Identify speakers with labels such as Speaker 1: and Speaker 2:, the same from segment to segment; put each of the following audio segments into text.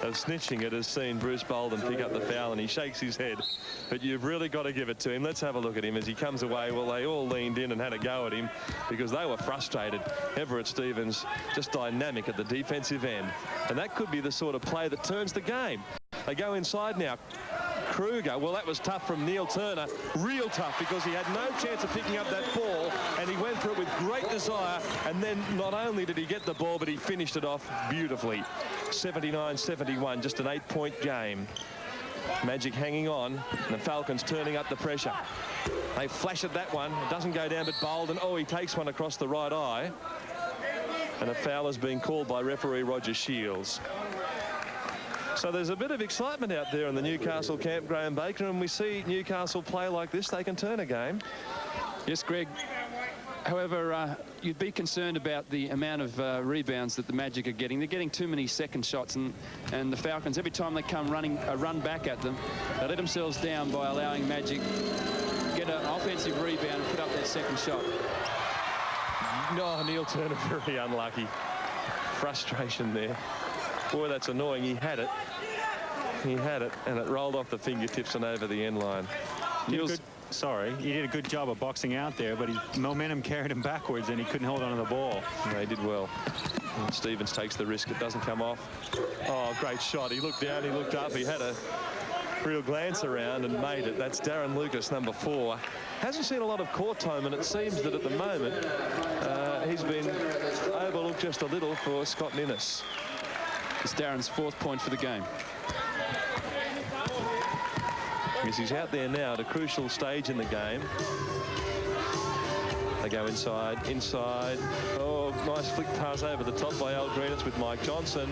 Speaker 1: of snitching it has seen Bruce Bolden pick up the foul, and he shakes his head. But you've really got to give it to him. Let's have a look at him as he comes away. Well, they all leaned in and had a go at him because they were frustrated. Everett Stevens just dynamic at the defensive end. And that could be the sort of play that turns the game. They go inside now. Kruger, well, that was tough from Neil Turner. Real tough, because he had no chance of picking up that ball, and he went for it with great desire. And then not only did he get the ball, but he finished it off beautifully. 79-71, just an 8-point game. Magic hanging on, and the Falcons turning up the pressure. They flash at that one. It doesn't go down, but Bolden, oh, he takes one across the right eye. And a foul has been called by referee Roger Shields. So there's a bit of excitement out there in the Newcastle camp, Graham Baker, and we see Newcastle play like this, they can turn a game.
Speaker 2: Yes, Greg. However, you'd be concerned about the amount of rebounds that the Magic are getting. They're getting too many second shots, and the Falcons, every time they come run back at them, they let themselves down by allowing Magic get an offensive rebound and put up that second shot.
Speaker 1: No, Neil Turner very unlucky. Frustration there. Boy, that's annoying. He had it. He had it, and it rolled off the fingertips and over the end line.
Speaker 3: Sorry, he did a good job of boxing out there, but his momentum carried him backwards, and he couldn't hold on to the ball.
Speaker 1: Yeah, he did well. And Stevens takes the risk. It doesn't come off. Oh, great shot. He looked down, he looked up, he had a real glance around and made it. That's Darren Lucas, number 4. Hasn't seen a lot of court time, and it seems that at the moment he's been overlooked just a little for Scott Ninnis.
Speaker 2: It's Darren's 4th point for the game.
Speaker 1: Because he's out there now at a crucial stage in the game. They go inside. Oh, nice flick pass over the top by Al Green. It's with Mike Johnson.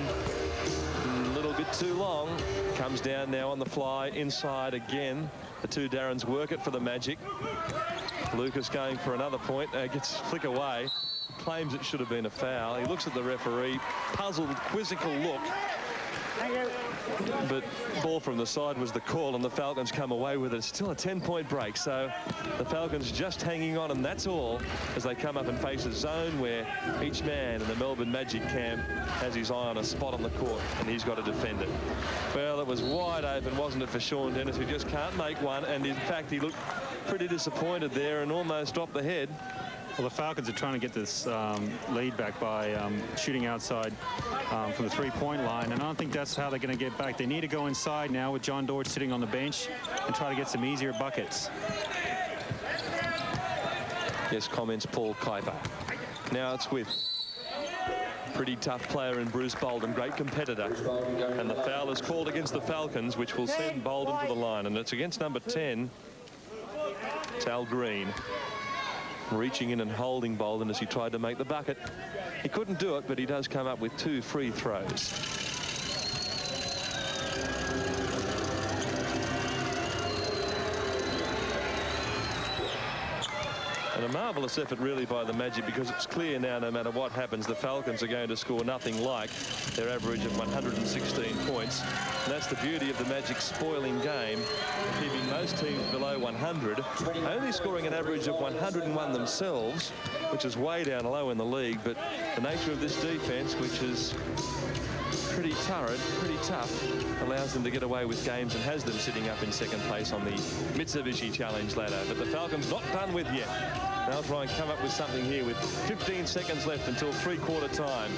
Speaker 1: A little bit too long. Comes down now on the fly. Inside again. The two Darrens work it for the Magic. Lucas going for another point. Gets flick away. Claims it should have been a foul. He looks at the referee. Puzzled, quizzical look. But ball from the side was the call, and the Falcons come away with it. Still a 10-point break, so the Falcons just hanging on, and that's all as they come up and face a zone where each man in the Melbourne Magic camp has his eye on a spot on the court, and he's got to defend it. Well, it was wide open, wasn't it, for Sean Dennis, who just can't make one, and in fact he looked pretty disappointed there and almost dropped the head.
Speaker 3: Well, the Falcons are trying to get this lead back by shooting outside from the three-point line, and I don't think that's how they're going to get back. They need to go inside now with John Dortch sitting on the bench and try to get some easier buckets.
Speaker 1: Yes, comments Paul Kuiper. Now it's with pretty tough player in Bruce Bolden, great competitor, and the foul is called against the Falcons, which will send Bolden to the line, and it's against number 10, Al Green. Reaching in and holding Bolden as he tried to make the bucket. He couldn't do it, but he does come up with 2 free throws. And a marvellous effort really by the Magic, because it's clear now no matter what happens, the Falcons are going to score nothing like their average of 116 points. And that's the beauty of the Magic's spoiling game, keeping most teams below 100, only scoring an average of 101 themselves, which is way down low in the league. But the nature of this defense, which is pretty torrid, pretty tough, allows them to get away with games and has them sitting up in second place on the Mitsubishi Challenge ladder. But the Falcons not done with yet. They'll try and come up with something here with 15 seconds left until three-quarter time.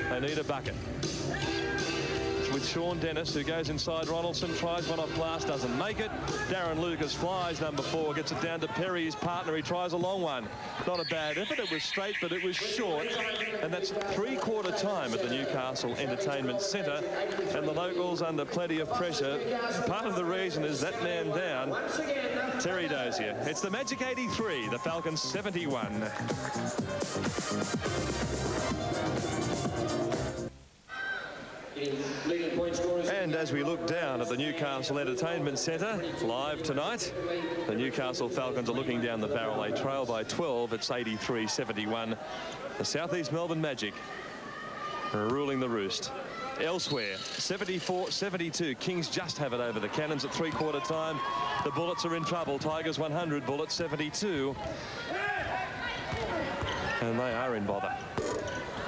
Speaker 1: They need a bucket. It's with Sean Dennis, who goes inside Ronaldson, tries one off glass, doesn't make it. Darren Lucas flies, number 4, gets it down to Perry, his partner. He tries a long one. Not a bad effort. It was straight, but it was short. And that's three-quarter time at the Newcastle Entertainment Centre. And the locals under plenty of pressure. Part of the reason is that man down, Terry Dozier. It's the Magic 83, the Falcons 71. And as we look down at the Newcastle Entertainment Centre, live tonight, the Newcastle Falcons are looking down the barrel. They trail by 12. It's 83-71. The Southeast Melbourne Magic ruling the roost. Elsewhere, 74-72. Kings just have it over the Cannons at three-quarter time. The Bullets are in trouble. Tigers 100, Bullets 72. And they are in bother,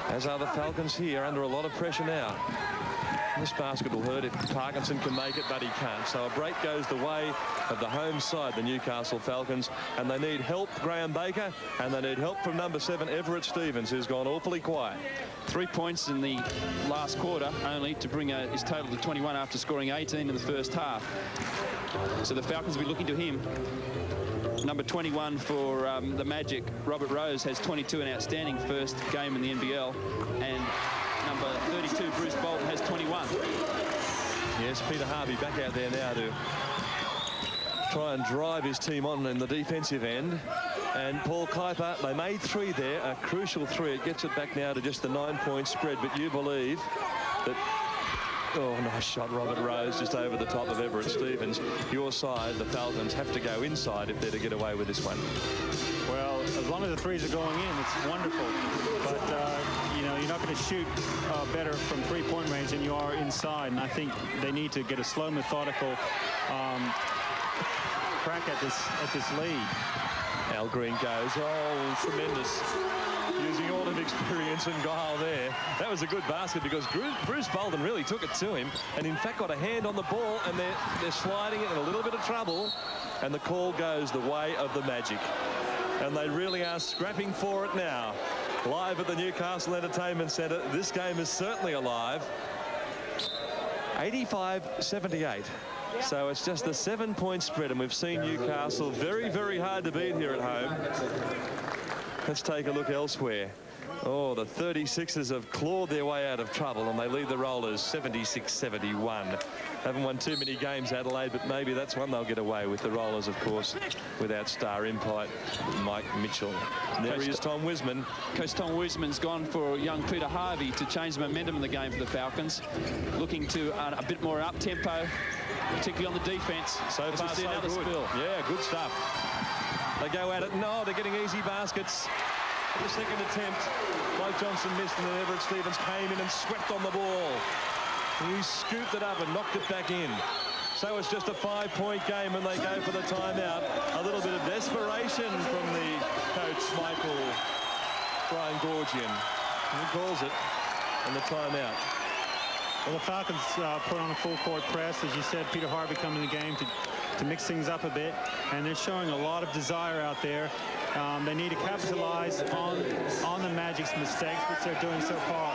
Speaker 1: as are the Falcons here, under a lot of pressure now. This basket will hurt if Parkinson can make it, but he can't. So a break goes the way of the home side, the Newcastle Falcons, and they need help, Graham Baker, and they need help from number 7, Everett Stevens, who's gone awfully quiet.
Speaker 2: 3 points in the last quarter only to bring his total to 21 after scoring 18 in the first half. So the Falcons will be looking to him. Number 21 for the Magic, Robert Rose, has 22, an outstanding first game in the NBL, and number 32, Bruce Bolton, has 21.
Speaker 1: Yes, Peter Harvey back out there now to try and drive his team on in the defensive end. And Paul Kuiper, they made 3 there, a crucial 3. It gets it back now to just the 9-point spread. But you believe that... Oh, nice shot, Robert Rose, just over the top of Everett Stevens. Your side, the Falcons, have to go inside if they're to get away with this one.
Speaker 3: Well, as long as the threes are going in, it's wonderful. But, you know, you're not going to shoot better from three-point range than you are inside. And I think they need to get a slow, methodical crack at this lead.
Speaker 1: Al Green goes, oh, tremendous. Using all of experience and guile there. That was a good basket because Bruce Bolton really took it to him and in fact got a hand on the ball, and they're sliding it in a little bit of trouble, and the call goes the way of the Magic. And they really are scrapping for it now. Live at the Newcastle Entertainment Centre. This game is certainly alive. 85-78. So it's just a 7-point spread, and we've seen Newcastle very, very hard to beat here at home. Let's take a look elsewhere. Oh, the 36ers have clawed their way out of trouble, and they lead the Rollers 76-71. Haven't won too many games, Adelaide, but maybe that's one they'll get away with. The Rollers, of course, without star import Mike Mitchell. And there he is, Tom Wisman.
Speaker 2: Coach Tom Wisman's gone for young Peter Harvey to change the momentum in the game for the Falcons, looking to a bit more up-tempo, particularly on the defense.
Speaker 1: So far, so
Speaker 2: another
Speaker 1: good.
Speaker 2: spill.
Speaker 1: Yeah, good stuff. They go at it. No, they're getting easy baskets. The second attempt, Mike Johnson missed, and then Everett Stevens came in and swept on the ball. He scooped it up and knocked it back in. So it's just a 5-point game, and they go for the timeout. A little bit of desperation from the coach, Brian Gorgian. He calls it, and the timeout.
Speaker 3: Well, the Falcons put on a full-court press. As you said, Peter Harvey coming in the game to mix things up a bit, and they're showing a lot of desire out there. They need to capitalize on the Magic's mistakes, which they're doing so far.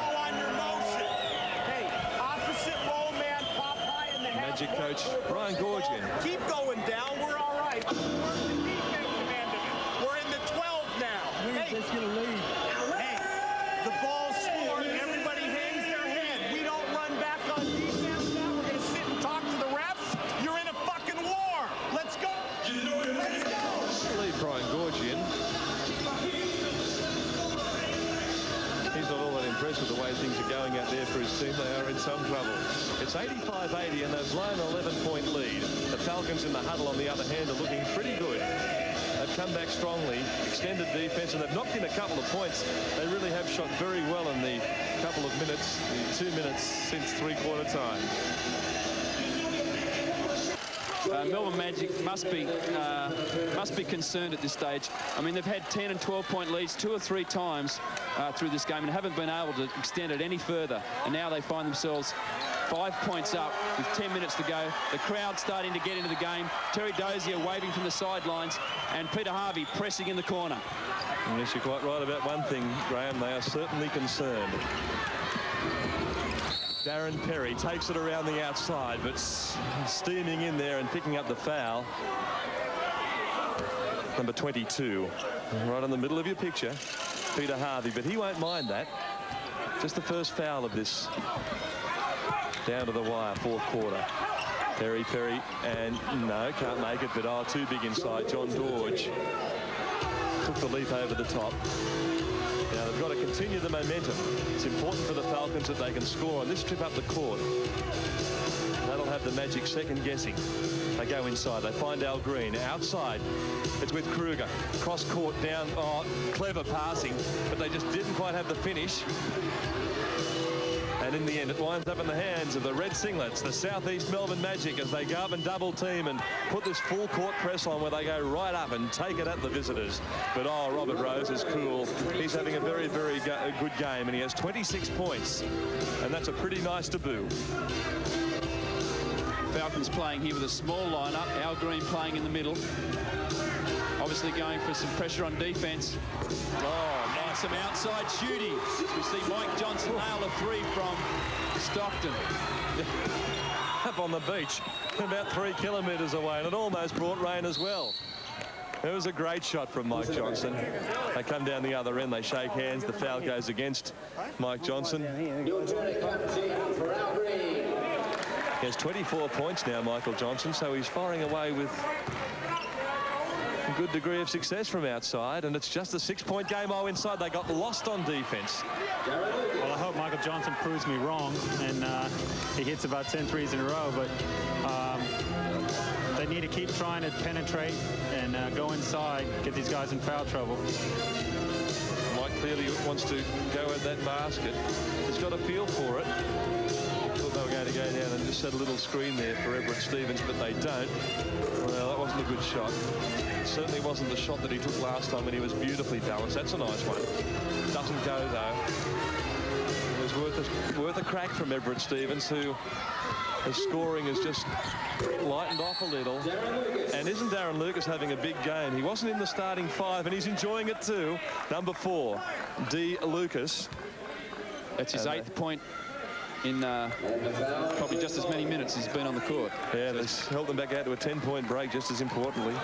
Speaker 4: Hey, opposite roll man, pop high in the head.
Speaker 1: Magic coach Brian Gorgian.
Speaker 4: Keep going down. We're all right. We're the defensive end of it. We're in the 12 now. Hey, just gonna lead. Hey, the ball's scored. Everybody hangs their head. We don't run back on defense now. We're gonna sit and talk to the refs. You're in a fucking war. Let's go. Let's go.
Speaker 1: Lead Brian Gorgian. He's not all that impressed with the way things are going out there for his team. They are in some trouble. It's 85-80, and they've blown an 11-point lead. The Falcons in the huddle, on the other hand, are looking pretty good. They've come back strongly, extended defense, and they've knocked in a couple of points. They really have shot very well in the couple of minutes, the 2 minutes since three-quarter time.
Speaker 2: Melbourne Magic must be concerned at this stage. I mean, they've had 10 and 12-point leads 2 or 3 times through this game and haven't been able to extend it any further. And now they find themselves 5 points up with 10 minutes to go. The crowd starting to get into the game. Terry Dozier waving from the sidelines, and Peter Harvey pressing in the corner.
Speaker 1: Yes, you're quite right about one thing, Graham. They are certainly concerned. Darren Perry takes it around the outside, but steaming in there and picking up the foul. Number 22, right in the middle of your picture, Peter Harvey, but he won't mind that. Just the first foul of this. Down to the wire, fourth quarter. Perry, and no, can't make it, but too big inside. John Dorge took the leap over the top. Now they've got to continue the momentum. It's important for the Falcons that they can score on this trip up the court. That'll have the Magic second guessing. They go inside. They find Al Green. Outside, it's with Kruger. Cross court down. Oh, clever passing, but they just didn't quite have the finish. And in the end, it winds up in the hands of the red singlets, the Southeast Melbourne Magic, as they go up and double team and put this full court press on where they go right up and take it at the visitors. But, oh, Robert Rose is cool. He's having a very, very good game, and he has 26 points. And that's a pretty nice debut.
Speaker 2: Falcons playing here with a small lineup. Al Green playing in the middle. Obviously going for some pressure on defense. Oh, and some outside shooting. We see Mike Johnson nail a three from Stockton.
Speaker 1: Up on the beach, about 3 kilometres away, and it almost brought rain as well. It was a great shot from Mike Johnson. They come down the other end, they shake hands. The foul goes against Mike Johnson. He has 24 points now, Michael Johnson, so he's firing away with a good degree of success from outside, and it's just a 6-point game. Oh, inside they got lost on defense.
Speaker 3: Well, I hope Michael Johnson proves me wrong and he hits about 10 threes in a row, but they need to keep trying to penetrate and go inside, get these guys in foul trouble.
Speaker 1: Mike clearly wants to go at that basket. He's got a feel for it. Thought they were going to go down and just set a little screen there for Everett Stevens, but they don't. Well, that wasn't a good shot. It certainly wasn't the shot that he took last time when he was beautifully balanced. That's a nice one. Doesn't go, though. It was worth a crack from Everett Stevens, who his scoring has just lightened off a little. And isn't Darren Lucas having a big game? He wasn't in the starting 5, and he's enjoying it too. Number 4, D. Lucas.
Speaker 2: That's his 8th point in probably just as many minutes as he's been on the court.
Speaker 1: Yeah, this helped them back out to a 10-point break, just as importantly.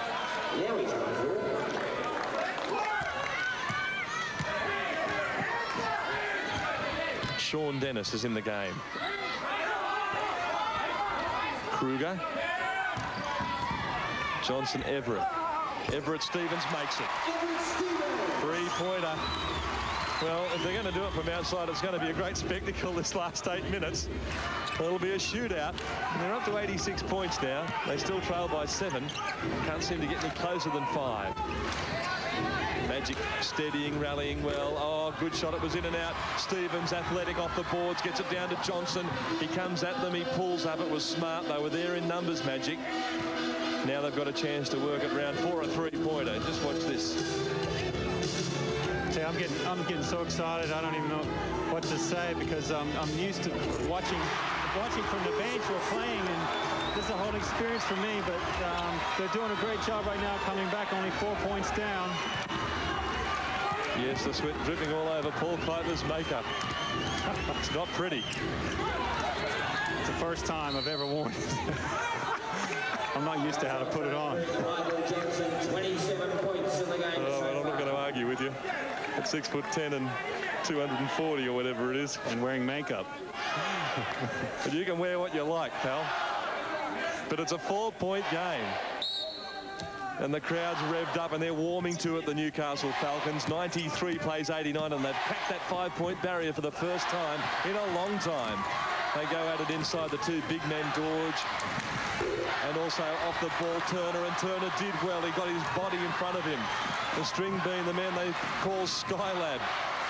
Speaker 1: Sean Dennis is in the game. Kruger. Johnson, Everett. Everett Stevens makes it. 3-pointer. Well, if they're going to do it from outside, it's going to be a great spectacle this last 8 minutes. It'll be a shootout. They're up to 86 points now. They still trail by 7. Can't seem to get any closer than 5. Magic steadying, rallying well. Oh, good shot. It was in and out. Stevens, athletic off the boards, gets it down to Johnson. He comes at them. He pulls up. It was smart. They were there in numbers, Magic. Now they've got a chance to work it round for a 3-pointer. Just watch this.
Speaker 3: See, I'm getting so excited. I don't even know what to say because I'm used to watching from the bench or playing, and this is a whole experience for me. But they're doing a great job right now, coming back only 4 points down.
Speaker 1: Yes, the sweat dripping all over Paul Kleiber's makeup. It's not pretty.
Speaker 3: It's the first time I've ever worn it. I'm not used to how to put it on.
Speaker 1: Well, I'm not going to argue with you. At 6'10" and 240 or whatever it is,
Speaker 3: and wearing makeup.
Speaker 1: But you can wear what you like, pal. But it's a 4-point game. And the crowd's revved up and they're warming to it, the Newcastle Falcons. 93 plays 89, and they've cracked that 5-point barrier for the first time in a long time. They go at it inside the 2 big men, Dorge, and also off the ball, Turner. And Turner did well. He got his body in front of him. The string being the man they call Skylab.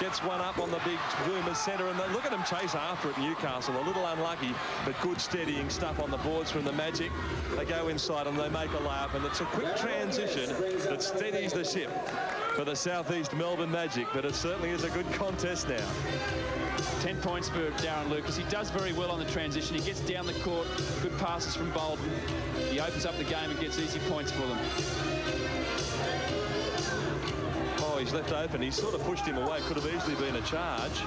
Speaker 1: Gets one up on the big Boomer centre, and look at him chase after it, Newcastle. A little unlucky, but good steadying stuff on the boards from the Magic. They go inside and they make a layup, and it's a quick transition that steadies the ship for the Southeast Melbourne Magic, but it certainly is a good contest now.
Speaker 2: 10 points for Darren Lucas. He does very well on the transition. He gets down the court, good passes from Bolden. He opens up the game and gets easy points for them.
Speaker 1: Oh, he's left open. He sort of pushed him away. Could have easily been a charge.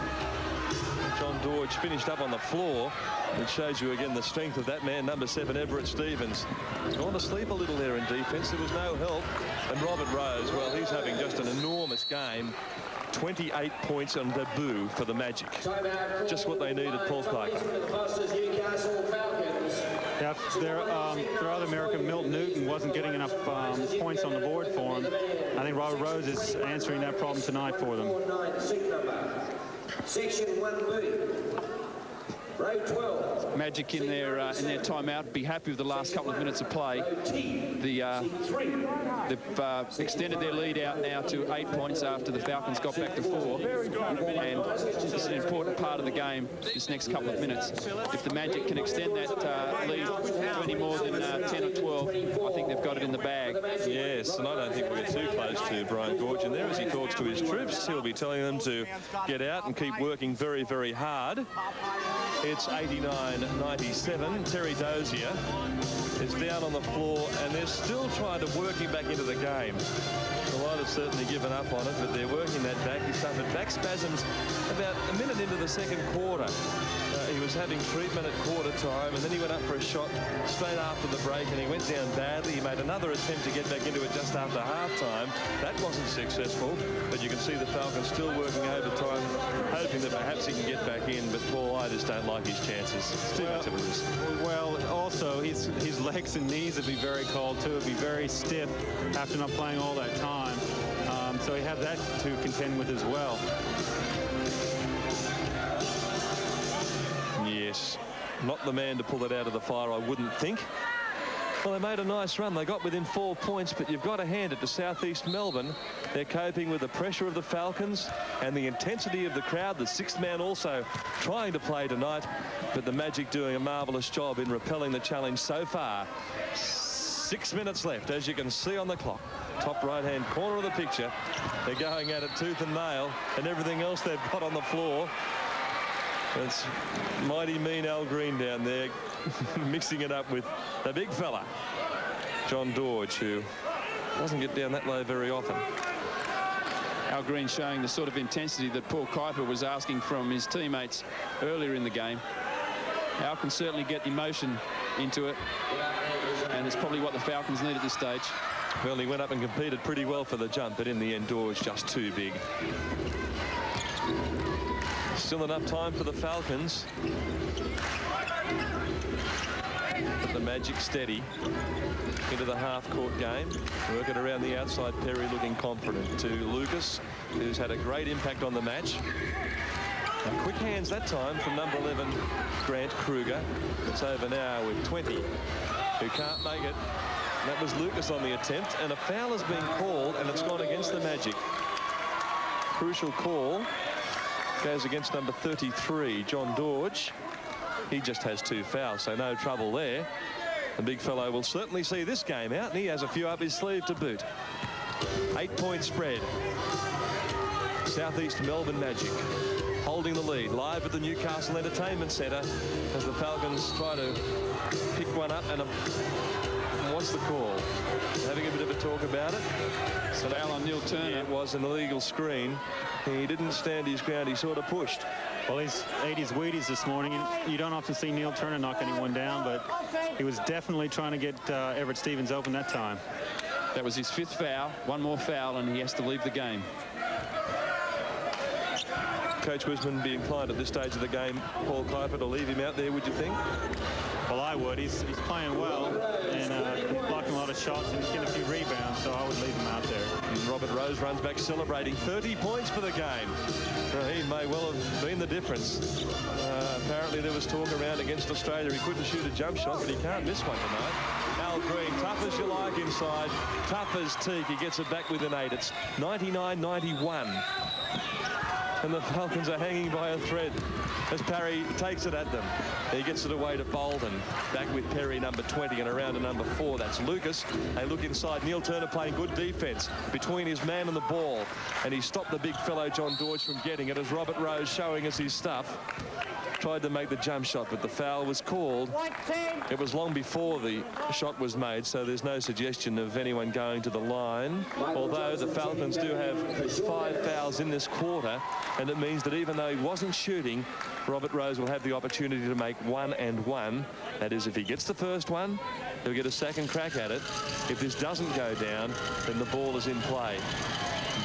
Speaker 1: John Dorge finished up on the floor. It shows you again the strength of that man, number 7, Everett Stevens. He's gone to sleep a little there in defence. There was no help. And Robert Rose, well, he's having just an enormous game. 28 points on debut for the Magic. Just what they needed, Paul Clark.
Speaker 3: Yeah, their other American, Milton Newton, wasn't getting enough points on the board for him. I think Robert Rose is answering that problem tonight for them.
Speaker 5: Section 1B. Grade 12.
Speaker 2: Magic in their timeout be happy with the last couple of minutes of play. They've extended their lead out now to 8 points after the Falcons got back to 4. And this is an important part of the game, this next couple of minutes. If the Magic can extend that lead to any more than 10 or 12, I think they've got it in the bag.
Speaker 1: Yes, and I don't think we're too close to Brian Goorjian there as he talks to his troops. He'll be telling them to get out and keep working very, very hard. It's 89-97. Terry Dozier is down on the floor, and they're still trying to work him back into the game. The Light has certainly given up on it, but they're working that back. He suffered back spasms about a minute into the second quarter. He was having treatment at quarter time, and then he went up for a shot straight after the break, and he went down badly. He made another attempt to get back into it just after halftime. That wasn't successful, but you can see the Falcons still working overtime, hoping that perhaps he can get back in, but Paul, I just don't like his chances. It's too much of a risk.
Speaker 3: Well, also, his legs and knees would be very cold, too. It would be very stiff after not playing all that time. So he had that to contend with as well.
Speaker 1: Yes, not the man to pull it out of the fire, I wouldn't think. Well, they made a nice run. They got within 4 points, but you've got to hand it to Southeast Melbourne. They're coping with the pressure of the Falcons and the intensity of the crowd. The sixth man also trying to play tonight, but the Magic doing a marvellous job in repelling the challenge so far. 6 minutes left, as you can see on the clock. Top right-hand corner of the picture. They're going at it tooth and nail, and everything else they've got on the floor. It's mighty mean Al Green down there, mixing it up with the big fella, John Dorge, who doesn't get down that low very often.
Speaker 2: Al Green showing the sort of intensity that Paul Kuiper was asking from his teammates earlier in the game. Al can certainly get emotion into it, and it's probably what the Falcons need at this stage.
Speaker 1: Well, he went up and competed pretty well for the jump, but in the end, Dorge just too big. Still enough time for the Falcons. The Magic steady into the half-court game. Working around the outside, Perry looking confident to Lucas, who's had a great impact on the match. And quick hands that time from number 11, Grant Kruger. It's over now with 20, who can't make it. And that was Lucas on the attempt, and a foul has been called, and it's gone against the Magic. Crucial call. Goes against number 33, John Dorge. He just has 2 fouls, so no trouble there. The big fellow will certainly see this game out, and he has a few up his sleeve to boot. 8-point spread. Southeast Melbourne Magic holding the lead live at the Newcastle Entertainment Centre as the Falcons try to pick one up. And what's the call? Having a bit of a talk about it.
Speaker 2: Foul on Neil Turner.
Speaker 1: Yeah, it was an illegal screen. He didn't stand his ground. He sort of pushed.
Speaker 3: Well, he's ate his Wheaties this morning. You don't often see Neil Turner knock anyone down, but he was definitely trying to get Everett Stevens open that time.
Speaker 2: That was his 5th foul. One more foul, and he has to leave the game.
Speaker 1: Coach Wisman be inclined at this stage of the game, Paul Kuiper, to leave him out there, would you think?
Speaker 3: Well, I would. He's playing well and blocking a lot of shots, and he's getting a few rebounds, so I would leave him out there.
Speaker 1: And Robert Rose runs back celebrating 30 points for the game. He may well have been the difference. Apparently there was talk around against Australia. He couldn't shoot a jump shot, but he can't miss one tonight. Al Green, tough as you like inside, tough as teak. He gets it back with an 8. It's 99-91. And the Falcons are hanging by a thread as Parry takes it at them. He gets it away to Bolden. Back with Perry, number 20, and around to number 4. That's Lucas. They look inside. Neil Turner playing good defense between his man and the ball. And he stopped the big fellow, John Dorge, from getting it as Robert Rose showing us his stuff. Tried to make the jump shot, but the foul was called. It was long before the shot was made, so there's no suggestion of anyone going to the line. Although the Falcons do have 5 fouls in this quarter, and it means that even though he wasn't shooting, Robert Rose will have the opportunity to make 1 and 1. That is, if he gets the first one, he'll get a second crack at it. If this doesn't go down, then the ball is in play.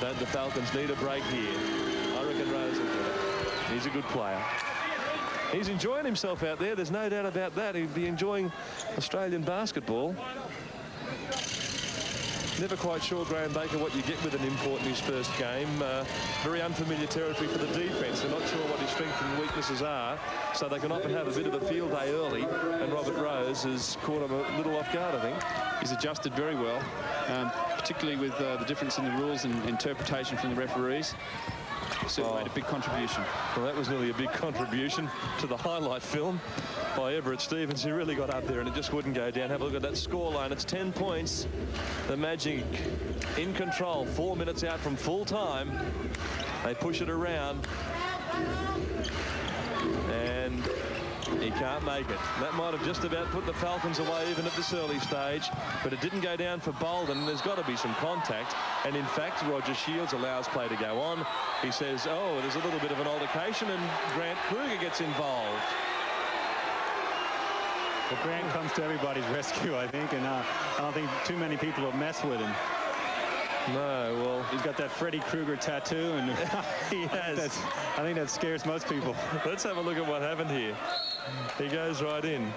Speaker 1: Don't the Falcons need a break here? I reckon Rose will get it. He's a good player. He's enjoying himself out there. There's no doubt about that. He'd be enjoying Australian basketball. Never quite sure, Graham Baker, what you get with an import in his first game. Very unfamiliar territory for the defence. They're not sure what his strengths and weaknesses are, so they can often have a bit of a field day early, and Robert Rose has caught him a little off guard, I think.
Speaker 2: He's adjusted very well, particularly with the difference in the rules and interpretation from the referees. Certainly made a big contribution.
Speaker 1: Well, that was nearly a big contribution to the highlight film by Everett Stevens, who really got up there and it just wouldn't go down. Have a look at that scoreline. It's 10 points. The Magic in control. 4 minutes out from full time. They push it around. And he can't make it. That might have just about put the Falcons away even at this early stage, but it didn't go down for Bolden. There's got to be some contact, and in fact Roger Shields allows play to go on. He says, oh, there's a little bit of an altercation, and Grant Kruger gets involved.
Speaker 3: Well, Grant comes to everybody's rescue, I think, and I don't think too many people will mess with him.
Speaker 1: No, well,
Speaker 3: he's got that Freddy Krueger tattoo, and
Speaker 1: he has.
Speaker 3: I think that scares most people.
Speaker 1: Let's have a look at what happened here. He goes right in,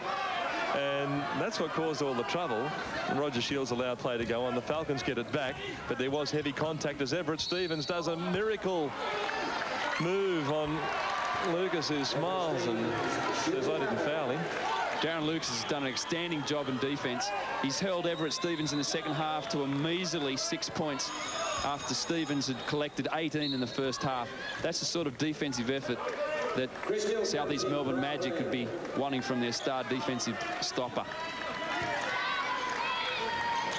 Speaker 1: and that's what caused all the trouble. And Roger Shields allowed play to go on. The Falcons get it back, but there was heavy contact as Everett Stevens does a miracle move on Lucas, who smiles and says, I didn't foul him.
Speaker 2: Darren Lucas has done an outstanding job in defence. He's held Everett Stevens in the second half to a measly 6 points after Stevens had collected 18 in the first half. That's the sort of defensive effort that Southeast Melbourne Magic could be wanting from their star defensive stopper.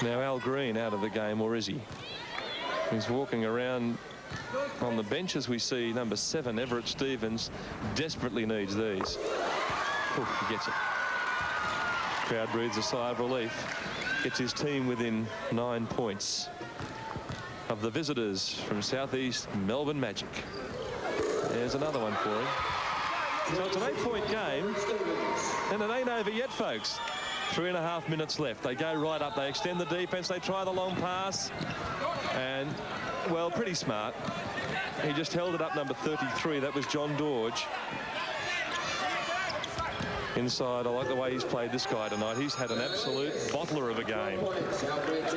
Speaker 1: Now Al Green out of the game, or is he? He's walking around on the bench as we see number 7, Everett Stevens, desperately needs these. Ooh, he gets it. Crowd breathes a sigh of relief. Gets his team within 9 points of the visitors from Southeast Melbourne Magic. There's another one for him. So it's an 8-point game, and it ain't over yet, folks. 3.5 minutes left. They go right up. They extend the defense. They try the long pass, and, well, pretty smart. He just held it up, number 33. That was John Dorge. Inside, I like the way he's played this guy tonight. He's had an absolute bottler of a game.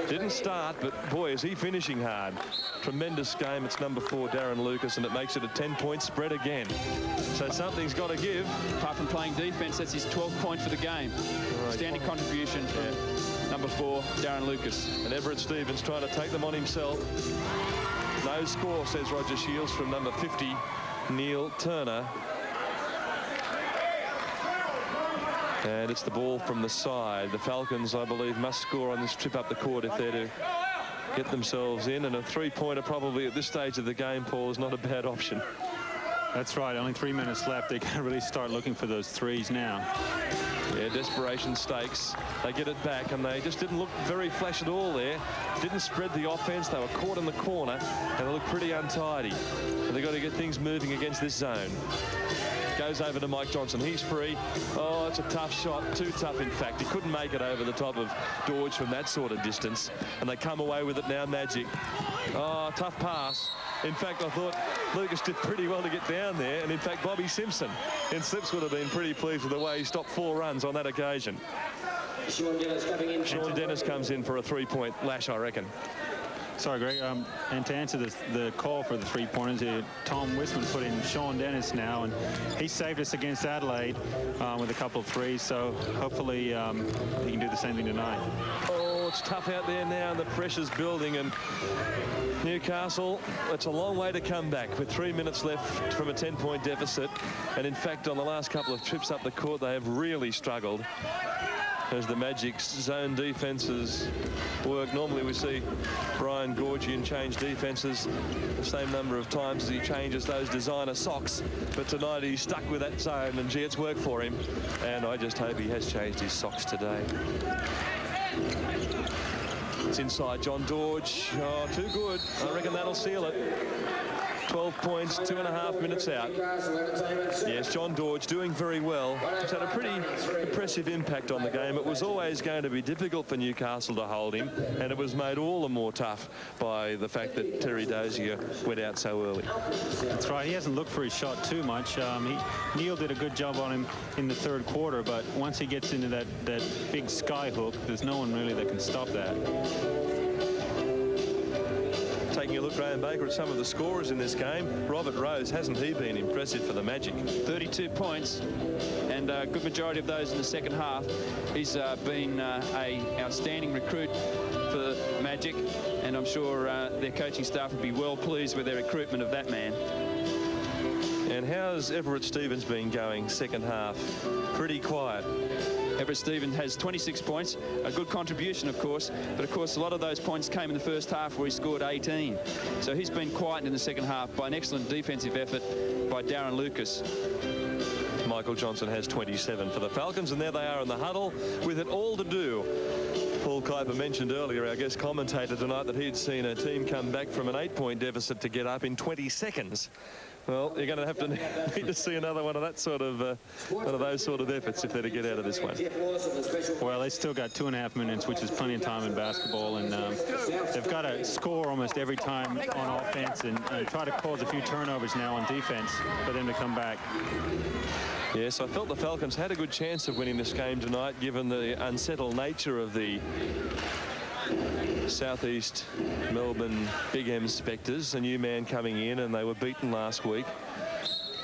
Speaker 1: Didn't start, but boy, is he finishing hard. Tremendous game. It's number 4, Darren Lucas, and it makes it a 10-point spread again. So something's got to give.
Speaker 2: Apart from playing defence, that's his 12th point for the game. Right. Standing contribution from number 4, Darren Lucas.
Speaker 1: And Everett Stevens trying to take them on himself. No score, says Roger Shields, from number 50, Neil Turner. And it's the ball from the side. The Falcons, I believe, must score on this trip up the court if they're to get themselves in. And a 3-pointer probably at this stage of the game, Paul, is not a bad option.
Speaker 3: That's right. Only 3 minutes left. They can really start looking for those threes now.
Speaker 1: Yeah, desperation stakes. They get it back, and they just didn't look very flash at all there. Didn't spread the offense. They were caught in the corner, and they look pretty untidy. And they've got to get things moving against this zone. Goes over to Mike Johnson. He's free. Oh, it's a tough shot. Too tough, in fact. He couldn't make it over the top of Dorge from that sort of distance. And they come away with it now, Magic. Oh, tough pass. In fact, I thought Lucas did pretty well to get down there. And in fact, Bobby Simpson in slips would have been pretty pleased with the way he stopped 4 runs on that occasion. Sean Dennis comes in for a 3-point lash, I reckon.
Speaker 3: Sorry, Greg. And to answer the call for the 3-pointers, Tom Wisman put in Sean Dennis now, and he saved us against Adelaide with a couple of threes. So hopefully he can do the same thing tonight.
Speaker 1: Oh, it's tough out there now, and the pressure's building. And Newcastle, it's a long way to come back with 3 minutes left from a 10-point deficit. And in fact, on the last couple of trips up the court, they have really struggled as the Magic's zone defenses work. Normally we see Brian Goorjian change defenses the same number of times as he changes those designer socks, but tonight he's stuck with that zone, and gee, it's worked for him, and I just hope he has changed his socks today. It's inside John Dorge. Oh, too good. I reckon that'll seal it. 12 points, 2.5 minutes out. Yes, John Dorge doing very well. He's had a pretty impressive impact on the game. It was always going to be difficult for Newcastle to hold him, and it was made all the more tough by the fact that Terry Dozier went out so early.
Speaker 3: That's right. He hasn't looked for his shot too much. Neil did a good job on him in the third quarter, but once he gets into that big sky hook, there's no one really that can stop that.
Speaker 1: Graham Baker at some of the scorers in this game. Robert Rose, hasn't he been impressive for the Magic?
Speaker 2: 32 points, and a good majority of those in the second half. He's been a outstanding recruit for the Magic, and I'm sure their coaching staff would be well pleased with their recruitment of that man.
Speaker 1: And how's Everett Stevens been going second half? Pretty quiet.
Speaker 2: Everett Stevens has 26 points, a good contribution, of course, but of course a lot of those points came in the first half where he scored 18. So he's been quietened in the second half by an excellent defensive effort by Darren Lucas.
Speaker 1: Michael Johnson has 27 for the Falcons, and there they are in the huddle with it all to do. Paul Kuiper mentioned earlier, our guest commentator tonight, that he'd seen a team come back from an 8-point deficit to get up in 20 seconds. Well, you're going to have to need to see another one of that sort of one of those sort of efforts if they're to get out of this one.
Speaker 3: Well, they still got 2.5 minutes, which is plenty of time in basketball, and they've got to score almost every time on offense and try to cause a few turnovers now on defense for them to come back.
Speaker 1: Yes, I felt the Falcons had a good chance of winning this game tonight, given the unsettled nature of the Southeast Melbourne Big M Spectres, a new man coming in, and they were beaten last week.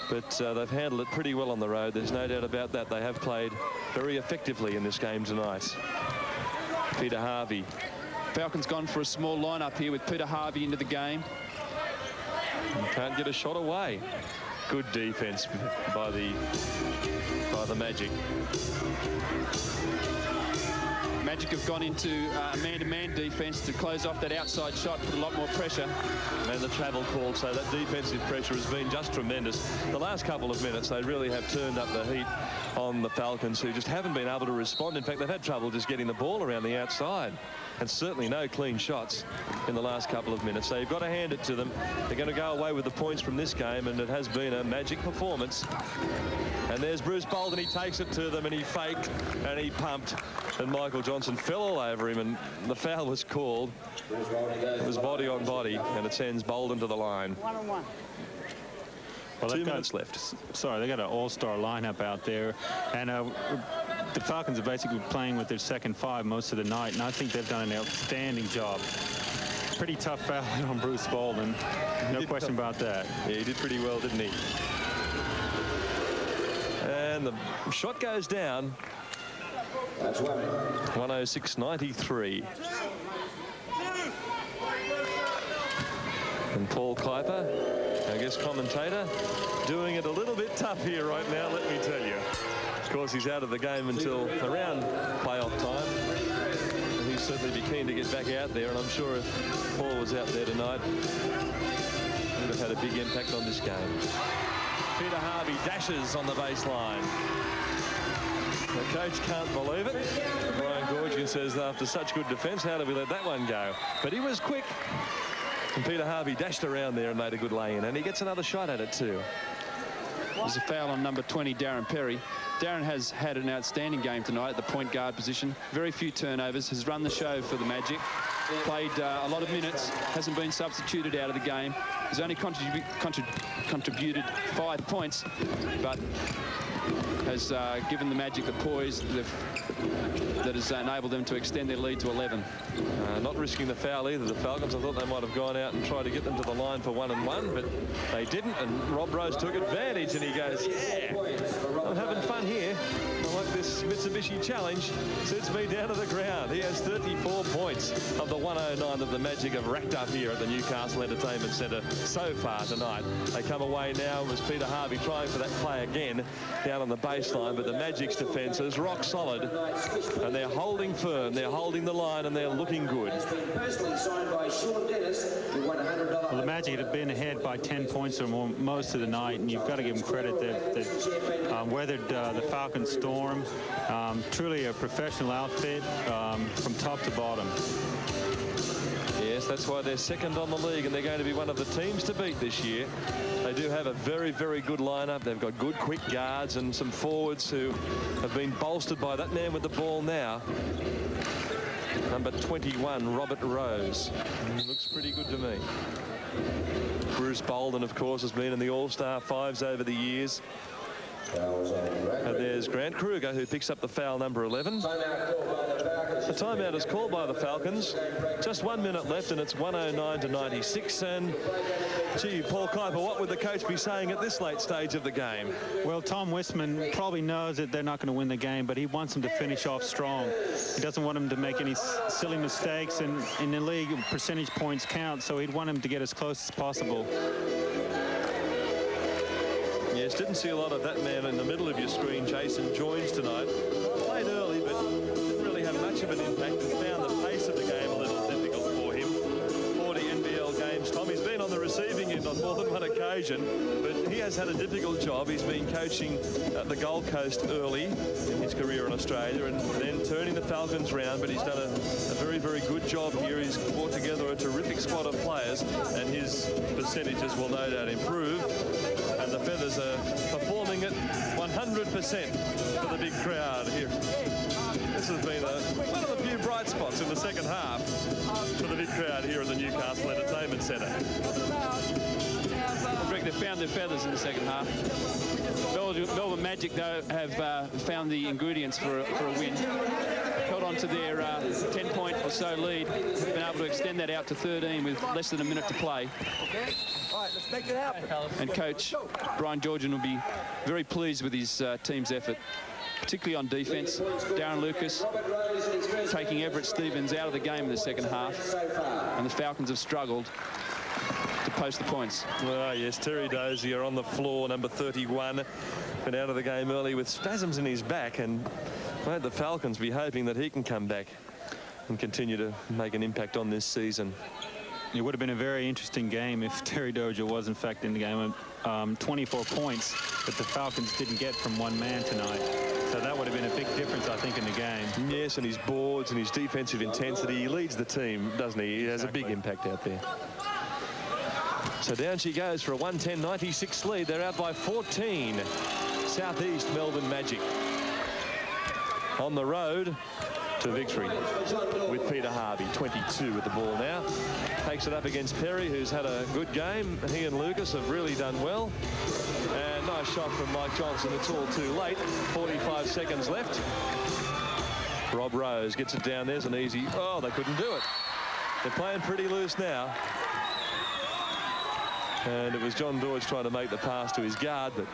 Speaker 1: But they've handled it pretty well on the road. There's no doubt about that. They have played very effectively in this game tonight. Peter Harvey.
Speaker 2: Falcons gone for a small lineup here with Peter Harvey into the game.
Speaker 1: Can't get a shot away. Good defense by the Magic.
Speaker 2: Magic have gone into a man-to-man defense to close off that outside shot, put a lot more pressure.
Speaker 1: And the travel call, so that defensive pressure has been just tremendous. The last couple of minutes, they really have turned up the heat on the Falcons, who just haven't been able to respond. In fact, they've had trouble just getting the ball around the outside. And certainly no clean shots in the last couple of minutes. So you've got to hand it to them. They're going to go away with the points from this game, and it has been a Magic performance. And there's Bruce Bolden. He takes it to them, and he faked, and he pumped. And Michael Johnson fell all over him, and the foul was called. It was body on body, and it sends Bolden to the line.
Speaker 4: 1-on-1.
Speaker 3: Well,
Speaker 1: 2 minutes left.
Speaker 3: Sorry, they got an all-star lineup out there, and the Falcons are basically playing with their second five most of the night, and I think they've done an outstanding job. Pretty tough foul on Bruce Bolden, no question about that.
Speaker 1: Yeah, he did pretty well, didn't he? And the shot goes down. 106.93. And Paul Kuiper, our guest commentator, doing it a little bit tough here right now, let me tell you. Of course, he's out of the game until around playoff time. And he'd certainly be keen to get back out there, and I'm sure if Paul was out there tonight, he would have had a big impact on this game. Peter Harvey dashes on the baseline. The coach can't believe it. Brian Gorgian says, after such good defence, how did we let that one go? But he was quick. And Peter Harvey dashed around there and made a good lay-in. And he gets another shot at it too.
Speaker 2: There's a foul on number 20, Darren Perry. Darren has had an outstanding game tonight at the point guard position. Very few turnovers, has run the show for the Magic. Played a lot of minutes, hasn't been substituted out of the game. Has only contributed 5 points, but has given the Magic the poise that has enabled them to extend their lead to 11.
Speaker 1: Not risking the foul either, the Falcons. I thought they might have gone out and tried to get them to the line for 1-and-1, but they didn't, and Rob Rose took advantage, and he goes, yeah, I'm having fun here. I like this Mitsubishi challenge. Sets me down to the ground. He has 34 points of the 109 that the Magic have racked up here at the Newcastle Entertainment Centre so far tonight. They come away now as Peter Harvey trying for that play again down on the baseline, but the Magic's defence is rock solid, and they're holding firm, they're holding the line, and they're looking good.
Speaker 3: Well, the Magic have been ahead by 10 points or more most of the night, and you've got to give them credit. They've weathered the Falcons' storm. Truly a professional outfit from top to bottom.
Speaker 1: Yes, that's why they're second on the league, and they're going to be one of the teams to beat this year. They do have a very, very good lineup. They've got good quick guards and some forwards who have been bolstered by that man with the ball now. Number 21, Robert Rose. Looks pretty good to me. Bruce Bolden, of course, has been in the All-Star fives over the years. And there's Grant Kruger, who picks up the foul number 11. The timeout is called by the Falcons. Just 1 minute left, and it's 109-96. And, gee, Paul Kuiper, what would the coach be saying at this late stage of the game?
Speaker 3: Well, Tom Wisman probably knows that they're not going to win the game, but he wants them to finish off strong. He doesn't want them to make any silly mistakes, and in the league, percentage points count, so he'd want them to get as close as possible.
Speaker 1: Yes, didn't see a lot of that man in the middle of your screen, Jason Joins, tonight. Played early, but didn't really have much of an impact, and found the pace of the game a little difficult for him. 40 NBL games, Tom. He's been on the receiving end on more than one occasion, but he has had a difficult job. He's been coaching at the Gold Coast early in his career in Australia, and then turning the Falcons round, but he's done a very, very good job here. He's brought together a terrific squad of players, and his percentages will no doubt improve. And the Feathers are performing at 100% for the big crowd here. This has been one of the few bright spots in the second half for the big crowd here at the Newcastle Entertainment Centre.
Speaker 2: Greg, they've found their feathers in the second half. Melbourne Magic, though, have found the ingredients for a win. Held on to their 10-point or so lead. Been able to extend that out to 13 with less than a minute to play.
Speaker 5: Okay. All right, let's make it happen.
Speaker 2: And Coach Brian Georgian will be very pleased with his team's effort, particularly on defence. Darren Lucas taking Everett Stevens out of the game in the second half, and the Falcons have struggled to post the points.
Speaker 1: Oh, yes, Terry Dozier on the floor, number 31. Been out of the game early with spasms in his back, and well, the Falcons be hoping that he can come back and continue to make an impact on this season.
Speaker 3: It would have been a very interesting game if Terry Dozier was in fact in the game. 24 points that the Falcons didn't get from one man tonight. So that would have been a big difference, I think, in the game.
Speaker 1: Yes, and his boards and his defensive intensity. He leads the team, doesn't he? He has a big impact out there. So down she goes for a 110-96 lead. They're out by 14. Southeast Melbourne Magic on the road to victory with Peter Harvey, 22 with the ball now. Takes it up against Perry, who's had a good game. He and Lucas have really done well. And nice shot from Mike Johnson. It's all too late. 45 seconds left. Rob Rose gets it down. There's an easy. Oh, they couldn't do it. They're playing pretty loose now. And it was John Dodge trying to make the pass to his guard, but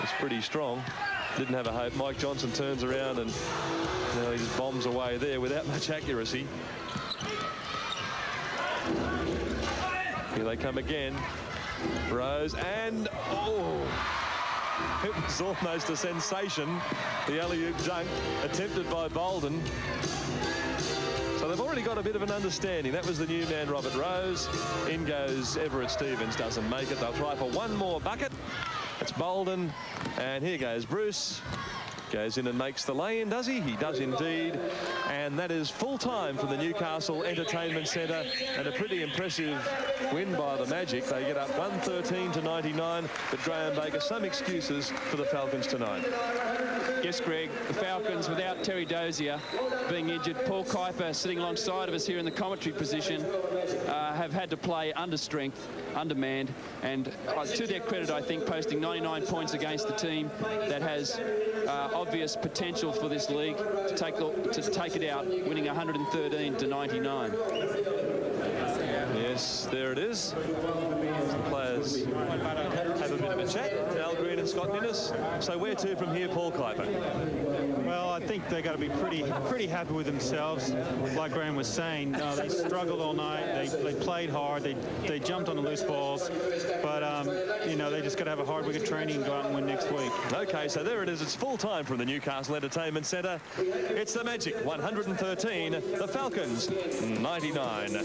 Speaker 1: it's pretty strong. Didn't have a hope. Mike Johnson turns around and he just bombs away there without much accuracy. Here they come again. Rose and it was almost a sensation. The alley-oop dunk attempted by Bolden. So they've already got a bit of an understanding. That was the new man, Robert Rose. In goes Everett Stevens, doesn't make it. They'll try for one more bucket. It's Bolden, and here goes Bruce. Goes in and makes the lay-in, does he? He does indeed. And that is full time for the Newcastle Entertainment Centre, and a pretty impressive win by the Magic. They get up 113-99, but Graham Baker, some excuses for the Falcons tonight.
Speaker 2: Yes, Greg, the Falcons, without Terry Dozier being injured, Paul Kuiper sitting alongside of us here in the commentary position, have had to play under strength, undermanned, and to their credit, I think, posting 99 points against the team that has obvious potential for this league to take it out, winning 113-99.
Speaker 1: Yes, there it is. The players have a bit of a chat. Al Green and Scott Ninnis. So where to from here, Paul Kuiper?
Speaker 3: Well, I think they got to be pretty happy with themselves. Like Graham was saying, they struggled all night. They played hard. They jumped on the loose balls. But, they just got to have a hard week of training and go out and win next week.
Speaker 1: Okay, so there it is. It's full time from the Newcastle Entertainment Centre. It's the Magic 113, the Falcons 99.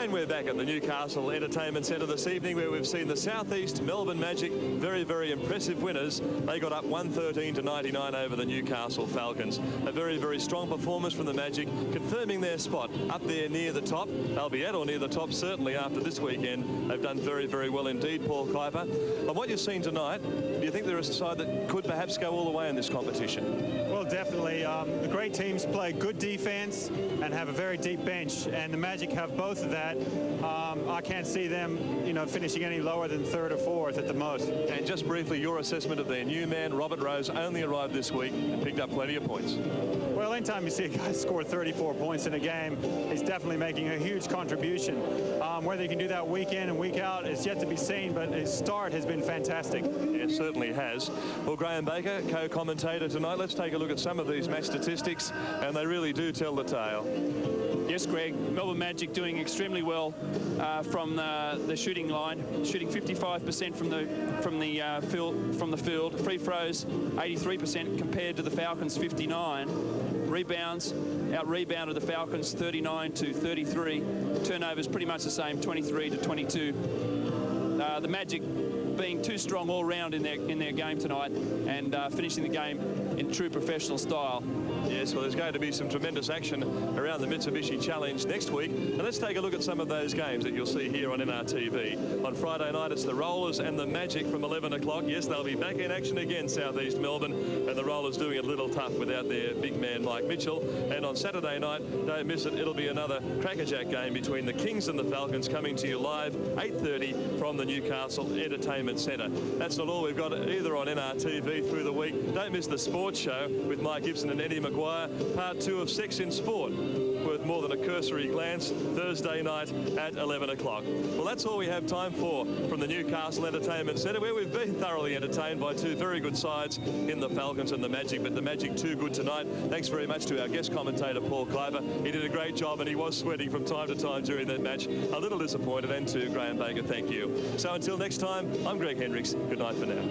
Speaker 1: And we're back at the Newcastle Entertainment Centre this evening, where we've seen the Southeast Melbourne Magic, very, very impressive winners. They got up 113-99 over the Newcastle Falcons. A very, very strong performance from the Magic, confirming their spot up there near the top. They'll be at or near the top certainly after this weekend. They've done very, very well indeed, Paul Kuiper. And what you've seen tonight, do you think they're a side that could perhaps go all the way in this competition?
Speaker 3: Well, definitely. The great teams play good defense and have a very deep bench, and the Magic have both of that. I can't see them, finishing any lower than third or fourth at the most.
Speaker 1: And just briefly, your assessment of their new man, Robert Rose, only arrived this week and picked up plenty of points.
Speaker 3: Well, anytime you see a guy score 34 points in a game, he's definitely making a huge contribution. Whether he can do that week in and week out is yet to be seen, but his start has been fantastic.
Speaker 1: It certainly has. Well, Graham Baker, co-commentator tonight, let's take a look at some of these match statistics, and they really do tell the tale.
Speaker 2: Yes, Greg, Melbourne Magic doing extremely well from the shooting line, shooting 55% from the field. Free throws 83% compared to the Falcons 59. Rebounds out-rebounded the Falcons 39-33. Turnovers pretty much the same, 23-22. The Magic being too strong all round in their game tonight, and finishing the game in true professional style.
Speaker 1: Yes, well, there's going to be some tremendous action around the Mitsubishi Challenge next week. And let's take a look at some of those games that you'll see here on NRTV. On Friday night, it's the Rollers and the Magic from 11 o'clock. Yes, they'll be back in action again, Southeast Melbourne. And the Rollers doing it a little tough without their big man, Mike Mitchell. And on Saturday night, don't miss it, it'll be another crackerjack game between the Kings and the Falcons, coming to you live 8:30 from the Newcastle Entertainment Centre. That's not all we've got either on NRTV through the week. Don't miss the sports show with Mike Gibson and Eddie Maguire, part 2 of Sex in Sport, worth more than a cursory glance, Thursday night at 11 o'clock. Well, that's all we have time for from the Newcastle Entertainment Centre, where we've been thoroughly entertained by two very good sides in the Falcons and the Magic, but the Magic too good tonight. Thanks very much to our guest commentator, Paul Kuiper. He did a great job, and he was sweating from time to time during that match. A little disappointed, and to Graham Baker, thank you. So until next time, I'm Greg Hendricks. Good night for now.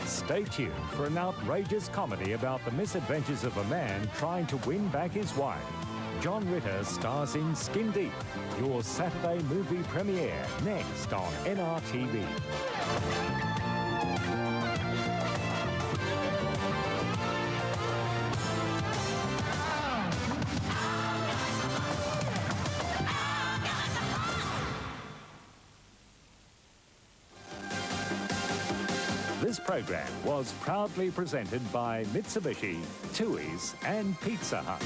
Speaker 6: Stay tuned for an outrageous comedy about the misadventures of a man trying to win back his wife. John Ritter stars in Skin Deep, your Saturday movie premiere, next on NRTV. This program was proudly presented by Mitsubishi, TUI's and Pizza Hut.